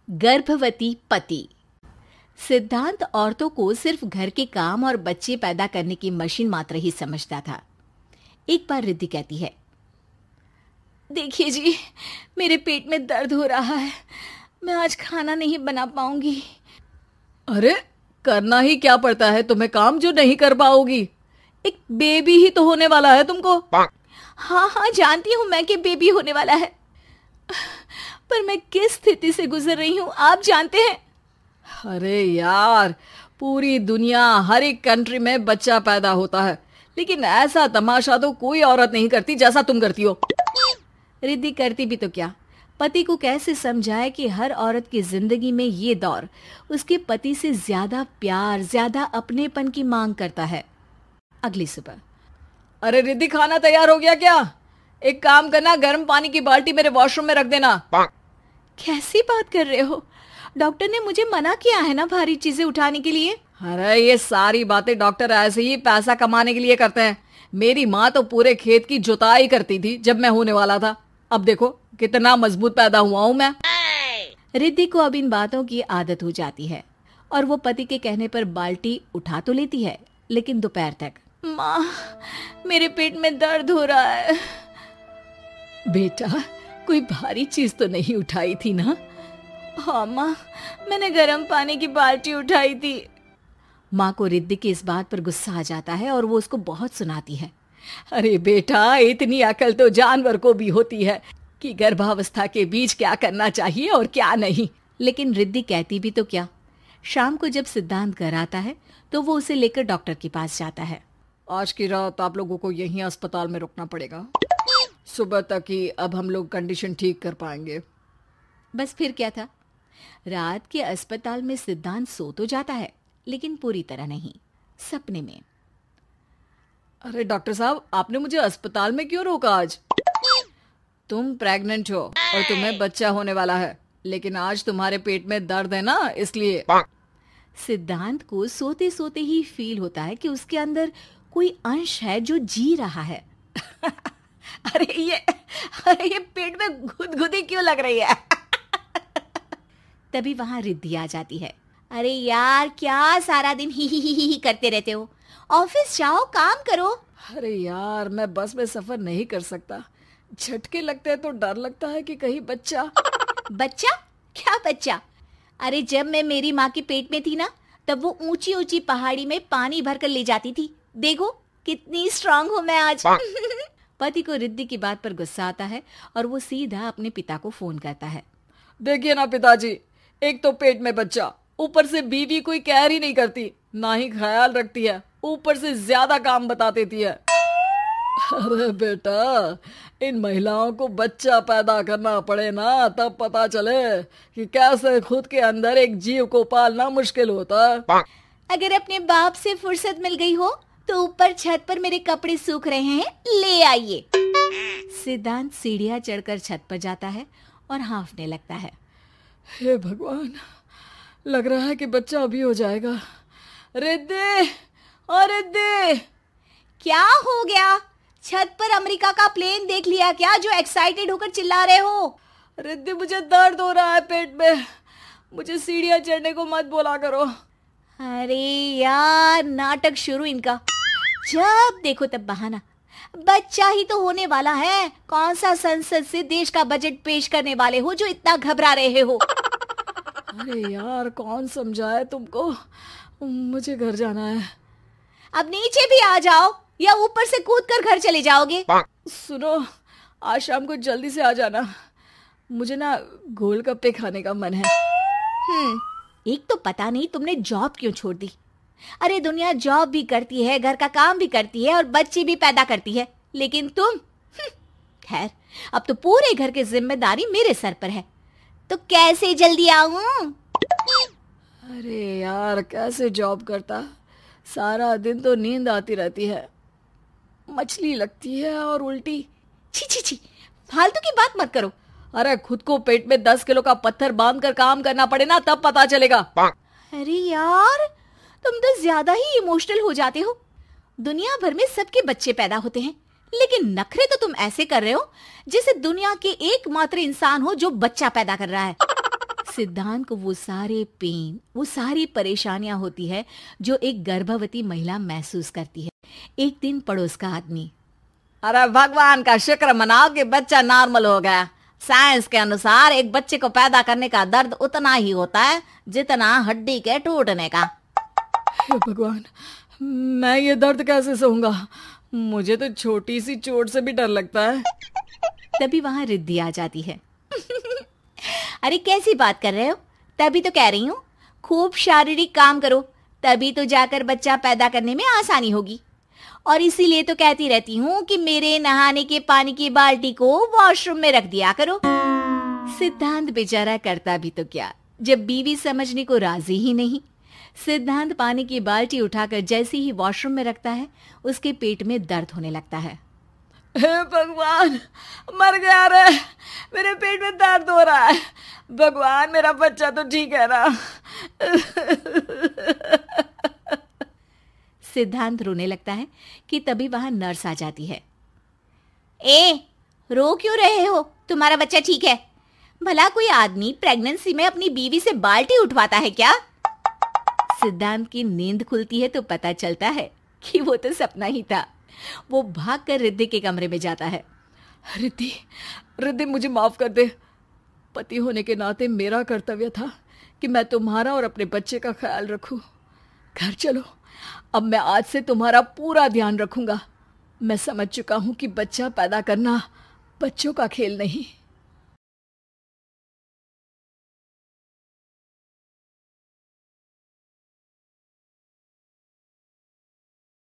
गर्भवती पति। सिद्धांत औरतों को सिर्फ घर के काम और बच्चे पैदा करने की मशीन मात्र ही समझता था। एक बार रिद्धि कहती है, देखिए जी, मेरे पेट में दर्द हो रहा है, मैं आज खाना नहीं बना पाऊंगी। अरे करना ही क्या पड़ता है तुम्हें काम जो नहीं कर पाओगी? एक बेबी ही तो होने वाला है तुमको। हाँ हाँ जानती हूँ मैं कि बेबी होने वाला है, पर मैं किस स्थिति से गुजर रही हूँ आप जानते हैं। अरे यार, पूरी दुनिया हर एक कंट्री में बच्चा पैदा होता है, लेकिन ऐसा तमाशा तो कोई औरत नहीं करती जैसा तुम करती हो। रिद्धि करती भी तो क्या, पति को कैसे समझाए कि हर औरत की जिंदगी में ये दौर उसके पति से ज्यादा प्यार, ज्यादा अपनेपन की मांग करता है। अगली सुबह, अरे रिद्धि, खाना तैयार हो गया क्या? एक काम करना, गर्म पानी की बाल्टी मेरे वॉशरूम में रख देना। कैसी बात कर रहे हो? डॉक्टर ने मुझे मना किया है ना भारी चीजें उठाने के लिए। अरे ये सारी बातें डॉक्टर ऐसे ही पैसा कमाने के लिए करते हैं। मेरी माँ तो पूरे खेत की जुताई करती थी जब मैं होने वाला था। अब देखो कितना मजबूत पैदा हुआ हूँ मैं। रिद्धि को अब इन बातों की आदत हो जाती है और वो पति के कहने पर बाल्टी उठा तो लेती है, लेकिन दोपहर तक, माँ मेरे पेट में दर्द हो रहा है। बेटा, कोई भारी चीज तो नहीं उठाई थी ना? हाँ माँ, मैंने गर्म पानी की बाल्टी उठाई थी। माँ को रिद्धि की इस बात पर गुस्सा आ जाता है और वो उसको बहुत सुनाती है। अरे बेटा, इतनी अकल तो जानवर को भी होती है कि गर्भावस्था के बीच क्या करना चाहिए और क्या नहीं। लेकिन रिद्धि कहती भी तो क्या। शाम को जब सिद्धांत घर आता है तो वो उसे लेकर डॉक्टर के पास जाता है। आज की रात आप लोगों को यहीं अस्पताल में रुकना पड़ेगा, सुबह तक ही अब हम लोग कंडीशन ठीक कर पाएंगे। बस फिर क्या था, रात के अस्पताल में सिद्धांत सो तो जाता है, लेकिन पूरी तरह नहीं, सपने में। अरे डॉक्टर साहब, आपने मुझे अस्पताल में क्यों रोका आज? तुम प्रेग्नेंट हो और तुम्हें बच्चा होने वाला है, लेकिन आज तुम्हारे पेट में दर्द है ना, इसलिए। सिद्धांत को सोते सोते ही फील होता है कि उसके अंदर कोई अंश है जो जी रहा है। अरे ये पेट में गुदगुदी क्यों लग रही है? तभी वहां रिद्धि आ जाती है। अरे यार, क्या सारा दिन ही करते रहते हो, ऑफिस जाओ, काम करो। अरे यार, मैं बस में सफर नहीं कर सकता, झटके लगते हैं तो डर लगता है कि कहीं बच्चा। बच्चा? क्या बच्चा? अरे जब मैं मेरी माँ के पेट में थी ना, तब वो ऊंची ऊंची पहाड़ी में पानी भर कर ले जाती थी। देखो कितनी स्ट्रांग हूँ मैं आज। पति को रिद्धि की बात पर गुस्सा आता है और वो सीधा अपने पिता को फोन करता है। देखिए ना पिताजी, एक तो पेट में बच्चा, ऊपर से बीवी कोई कहर ही नहीं करती, ना ही ख्याल रखती है, ऊपर से ज्यादा काम बता देती है। अरे बेटा, इन महिलाओं को बच्चा पैदा करना पड़े ना, तब पता चले कि कैसे खुद के अंदर एक जीव को पालना मुश्किल होता है। अगर अपने बाप से फुर्सत मिल गई हो तो ऊपर छत पर मेरे कपड़े सूख रहे हैं, ले आइए। सिद्धांत सीढ़ियां चढ़कर छत पर जाता है और हाँफने लगता है। हे भगवान, लग रहा है कि बच्चा अभी हो जाएगा। रिद्धि, और रिद्धि, क्या हो गया? छत पर अमेरिका का प्लेन देख लिया क्या जो एक्साइटेड होकर चिल्ला रहे हो? रिद्धि, मुझे दर्द हो रहा है पेट में, मुझे सीढ़ियां चढ़ने को मत बोला करो। अरे यार, नाटक शुरू इनका, जब देखो तब बहाना। बच्चा ही तो होने वाला है, कौन सा संसद से देश का बजट पेश करने वाले हो जो इतना घबरा रहे हो? अरे यार, कौन समझाए तुमको, मुझे घर जाना है। अब नीचे भी आ जाओ या ऊपर से कूदकर घर चले जाओगे? सुनो, आज शाम को जल्दी से आ जाना, मुझे ना गोलगप्पे खाने का मन है। एक तो पता नहीं तुमने जॉब क्यों छोड़ दी। अरे दुनिया जॉब भी करती है, घर का काम भी करती है और बच्चे भी पैदा करती है, लेकिन तुम, खैर, अब तो पूरे घर की जिम्मेदारी मेरे सर पर है, तो कैसे जल्दी आऊं? अरे यार, कैसे जॉब करता, सारा दिन तो नींद आती रहती है, मछली लगती है और उल्टी। छी छी छी, फालतू की बात मत करो। अरे खुद को पेट में 10 किलो का पत्थर बांध कर काम करना पड़े ना, तब पता चलेगा। अरे यार, तुम तो ज्यादा ही इमोशनल हो जाते हो। दुनिया भर में सबके बच्चे पैदा होते हैं, लेकिन नखरे तो तुम ऐसे कर रहे हो जैसे दुनिया के एकमात्र इंसान हो जो बच्चा पैदा कर रहा है। सिद्धांत को वो सारे पेन, वो सारी परेशानियां होती है जो एक गर्भवती महिला महसूस करती है। एक दिन पड़ोस का आदमी, अरे भगवान का शुक्र मनाओ कि बच्चा नॉर्मल हो गया। साइंस के अनुसार एक बच्चे को पैदा करने का दर्द उतना ही होता है जितना हड्डी के टूटने का। हे भगवान, मैं ये दर्द कैसे सहूंगा? मुझे तो छोटी सी चोट से भी डर लगता है। तभी वहां रिद्धि आ जाती है। अरे कैसी बात कर रहे हो? तभी तो कह रही हूँ, खूब शारीरिक काम करो, तभी तो जाकर बच्चा पैदा करने में आसानी होगी। और इसीलिए तो कहती रहती हूँ कि मेरे नहाने के पानी की बाल्टी को वॉशरूम में रख दिया करो। सिद्धांत बेचारा करता भी तो क्या, जब बीवी समझने को राजी ही नहीं। सिद्धांत पानी की बाल्टी उठाकर जैसे ही वॉशरूम में रखता है, उसके पेट में दर्द होने लगता है। हे भगवान, मर गया रे, मेरे पेट में दर्द हो रहा है। भगवान, मेरा बच्चा तो ठीक है ना? सिद्धांत रोने लगता है कि तभी वहां नर्स आ जाती है। ए, रो क्यों रहे हो? तुम्हारा बच्चा ठीक है? भला कोई आदमी प्रेगनेंसी में अपनी बीवी से बाल्टी उठवाता है क्या? सिद्धांत की नींद खुलती है तो पता चलता है कि वो तो सपना ही था। वो भागकर रिद्धि के कमरे में जाता है। रिद्धि, रिद्धि मुझे माफ कर दे। पति होने के नाते मेरा कर्तव्य था कि मैं तुम्हारा और अपने बच्चे का ख्याल रखूं। घर चलो, अब मैं आज से तुम्हारा पूरा ध्यान रखूंगा। मैं समझ चुका हूं कि बच्चा पैदा करना बच्चों का खेल नहीं,